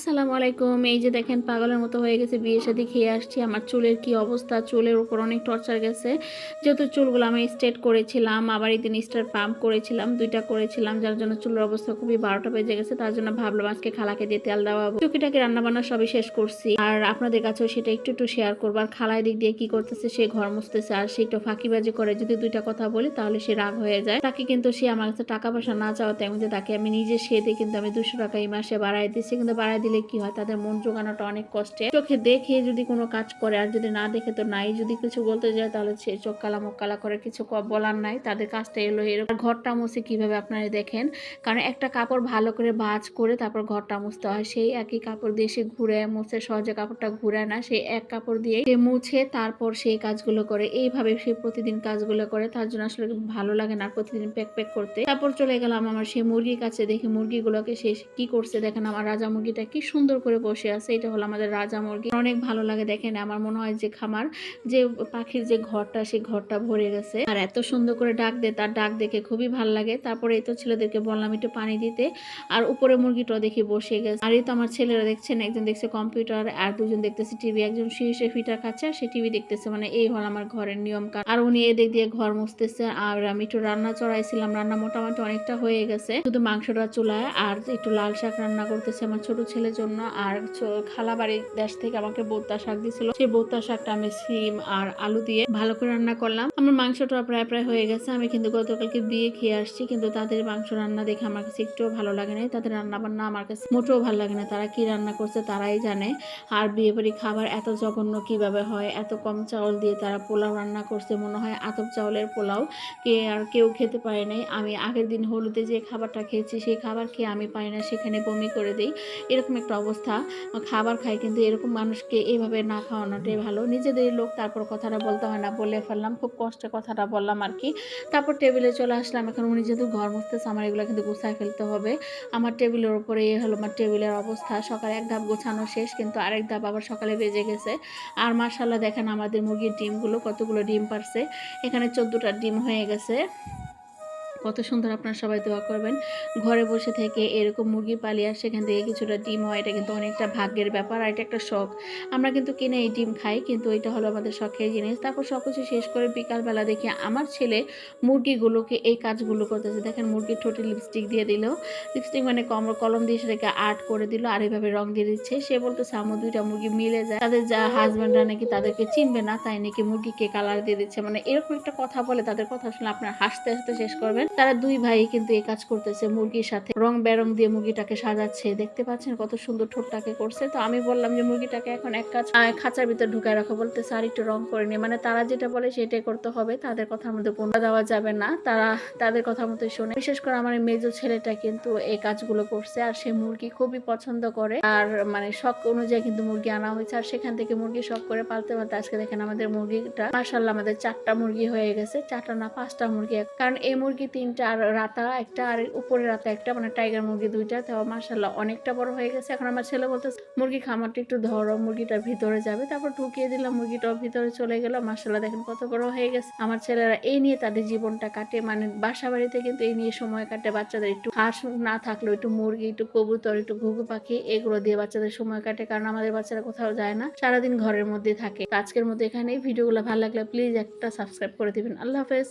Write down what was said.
আসসালামু আলাইকুম। এই যে দেখেন পাগলের মতো হয়ে গেছে, বিয়ে শাদী খেয়ে আসছি। আমার চুলের কি অবস্থা, চুলের উপর অনেক টর্চার গেছে। যেহেতু চুলগুলো আমি স্ট্রেট করেছিলাম, আবার এদিন স্টার পাম্প করেছিলাম, ২ টা করেছিলাম, যার জন্য চুলের অবস্থা খুবই ১২টা বেজে গেছে। তার জন্য ভাবলাম আজকে খালাকে দিয়ে তেল দেওয়াবো। টুকিটাকি রান্নাবান্না সবই শেষ করছি, আর আপনাদের কাছেও সেটা একটু একটু শেয়ার করবো। আর খালা এদিক দিয়ে কি করতেছে, সে ঘর মুছতেছে, আর সে একটু ফাঁকিবাজি করে। যদি ২টা কথা বলি তাহলে সে রাগ হয়ে যায়। তাকে কিন্তু সে আমার কাছে টাকা পয়সা না চাওয়াতে আমি তাকে আমি নিজে সেদে কিন্তু আমি ২০০ টাকা এই মাসে বাড়াই দিচ্ছি। কিন্তু বাড়াই দিলে কি হয়, তাদের মন জোগানোটা অনেক কষ্টে। চোখে দেখে যদি কোনো কাজ করে, আর যদি না দেখে তো নাই। যদি কিছু বলতে যায় তাহলে সে চোখ কালা মুখ কালা করে, কিছু বলার নাই। তাদের কাজটা এলো এরকম। ঘরটা মুছে কিভাবে আপনারা দেখেন, কারণ একটা কাপড় ভালো করে ভাঁজ করে তারপর ঘরটা মুছতে হয়। সেই একই কাপড় দিয়ে সে ঘুরে মুছে, সহজে কাপড়টা ঘুরে না, সেই এক কাপড় দিয়ে সে মুছে তারপর সেই কাজগুলো করে। এইভাবে সে প্রতিদিন কাজগুলো করে। তার জন্য আসলে ভালো লাগে না প্রতিদিন প্যাক প্যাক করতে। তারপর চলে গেলাম আমার সেই মুরগির কাছে। দেখি মুরগিগুলোকে সে কি করছে। দেখেন আমার রাজা মুরগিটা কি সুন্দর করে বসে আছে। এটা হলো আমাদের রাজা মুরগি, অনেক ভালো লাগে। দেখেন আমার মনে হয় যে খামার যে পাখির যে ঘরটা, সেই ঘরটা ভরে গেছে। আর এত সুন্দর করে ডাক দেয়, তার ডাক দেখে খুবই ভালো লাগে। তারপরে এই তো ছেলেদেরকে বললাম একটু পানি দিতে, আর উপরে মুরগিটাও দেখি বসে গেছে। আর এই তো আমার ছেলেরা দেখছেন, একজন দেখছে কম্পিউটার, আর দুজন দেখতেছে টিভি। একজন শুয়ে ফিটার খাচ্ছে, আর সে টিভি দেখতেছে। মানে এই হল আমার ঘরের নিয়ম কাজ। আর উনি এদিক দিয়ে ঘর মুছতেছে, আর আমি একটু রান্না চড়াইছিলাম। রান্না মোটামুটি অনেকটা হয়ে গেছে, শুধু মাংসটা চুলায়। আর একটু লাল শাক রান্না করতেছে আমার ছোট ছেলের জন্য। আর খালা বাড়ির দেশ থেকে আমাকে বোত্তা শাক দিয়েছিল, সেই বোত্তা শাকটা আমি সিম আর আলু দিয়ে ভালো করে রান্না করলাম। আমার মাংসটা প্রায় প্রায় হয়ে গেছে। আমি কিন্তু গতকালকে বিয়ে খেয়ে আসছি, কিন্তু তাদের মাংস রান্না দেখে আমার কাছে একটুও ভালো লাগে না। তাদের রান্না বান্না আমার কাছে মোটেও ভালো লাগে না। তারা কি রান্না করছে তারাই জানে। আর বিয়ে বাড়ি খাবার এত জঘন্য কিভাবে হয়, এত কম চাউল দিয়ে তারা পোলাও রান্না করছে, মনে হয় আতপ চাউলের পোলাও। কেউ খেতে পারে নাই। আমি আগের দিন হলুদে যে খাবারটা খেয়েছি, সেই খাবার খেয়ে আমি পাই না, সেখানে বমি করে দিই। এরকম একটা অবস্থা। খাবার খাই, কিন্তু এরকম মানুষকে এইভাবে না খাওয়ানোটাই ভালো। নিজেদের লোক, তারপর কথাটা বলতে হয় না, বলে ফেললাম, খুব কষ্টে কথাটা বললাম আর কি। তারপর টেবিলে চলে আসলাম। এখন উনি যেহেতু ঘর মুছতেছে, আমার এগুলো কিন্তু গুছায় ফেলতে হবে। আমার টেবিলের উপরে এই হলো আমার টেবিলের অবস্থা। সকালে এক ধাপ গোছানো শেষ, কিন্তু আরেক ধাপ আবার সকালে বেজে গেছে। আর মাশাআল্লাহ দেখেন আমাদের মুরগির ডিমগুলো, কতগুলো ডিম পারছে। এখানে 14টা ডিম হয়ে গেছে। কত সুন্দর, আপনারা সবাই দোয়া করবেন। ঘরে বসে থেকে এরকম মুরগি পালি, আর সেখান থেকে কিছুটা ডিম হয়, এটা কিন্তু অনেকটা ভাগ্যের ব্যাপার। আর এটা একটা শখ। আমরা কিন্তু কিনে এই ডিম খাই, কিন্তু এটা হলো আমাদের শখের জিনিস। তারপর সবকিছু শেষ করে বিকালবেলা দেখি আমার ছেলে মুরগিগুলোকে এই কাজগুলো করতেছে। দেখেন মুরগির ঠোঁটে লিপস্টিক দিয়ে দিল। লিপস্টিক মানে কলম দিয়ে সেটাকে আর্ট করে দিল, আর এইভাবে রং দিয়ে দিচ্ছে। সে বলতেছে আমার 2টা মুরগি মিলে যায়, তাদের যা হাজব্যান্ডরা নাকি তাদেরকে চিনবে না, তাই নাকি মুরগিকে কালার দিয়ে দিচ্ছে। মানে এরকম একটা কথা বলে, তাদের কথা শুনে আপনার হাসতে হাসতে শেষ করবেন। তারা 2 ভাই কিন্তু এই কাজ করতেছে, মুরগির সাথে রং বেরং দিয়ে মুরগিটাকে সাজাচ্ছে। দেখতে পাচ্ছেন কত সুন্দর ঠোঁটটাকে করছে। তো আমি বললাম যে মুরগিটাকে এখন এক কাজ খাঁচার ভিতর ঢুকায় রাখো, বলতেছে আর একটু রং করে নিয়ে। মানে তারা যেটা বলে সেটাই করতে হবে, তাদের কথার মধ্যে কোনো দেওয়া যাবে না। তারা তাদের কথা মতো শোনে। বিশেষ করে আমার মেজো ছেলেটা কিন্তু এই কাজগুলো করছে, আর সে মুরগি খুবই পছন্দ করে। আর মানে শখ অনুযায়ী কিন্তু মুরগি আনা হয়েছে, আর সেখান থেকে মুরগি শখ করে পালতে পালতে আজকে দেখেন আমাদের মুরগিটা মাশাআল্লাহ আমাদের 4টা মুরগি হয়ে গেছে। 4টা না 5টা মুরগি, কারণ এই মুরগি 3টা, আর রাতা একটা, আর উপরে রাতা একটা, মানে টাইগার মুরগি 2টা। তো মাশাআল্লাহ অনেকটা বড় হয়ে গেছে। এখন আমার ছেলে বলতেছে মুরগি খামারটা একটু ধরো, মুরগিটার ভিতরে যাবে। তারপর ঢুকিয়ে দিলাম, মুরগিটাও ভিতরে চলে গেল। মাশাআল্লাহ দেখেন কত বড় হয়ে গেছে। আমার ছেলেরা এই নিয়ে তাদের জীবনটা কাটে, মানে বাসা বাড়িতে কিন্তু এই নিয়ে সময় কাটে। বাচ্চাদের একটু হাঁস না থাকলেও একটু মুরগি, একটু কবুতর, একটু ঘুঘু পাখি, এগুলো দিয়ে বাচ্চাদের সময় কাটে। কারণ আমাদের বাচ্চারা কোথাও যায় না, সারাদিন ঘরের মধ্যে থাকে। আজকের মতো এখানেই। ভিডিওগুলো ভালো লাগলে প্লিজ একটা সাবস্ক্রাইব করে দিবেন। আল্লাহ হাফেজ।